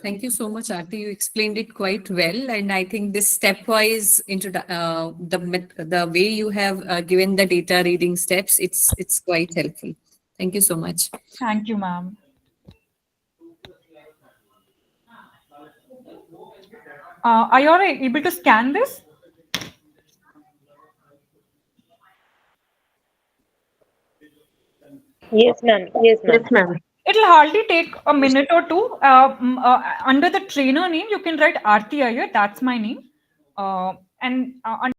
Thank you so much, Aarti. You explained it quite well, and I think this stepwise into the way you have given the data reading steps, it's quite helpful. Thank you so much. Thank you, ma'am. Are you all able to scan this? Yes, ma'am. Yes, ma'am. Yes, ma'am. It'll hardly take a minute or two. Under the trainer name, you can write Aarti Iyer. That's my name. And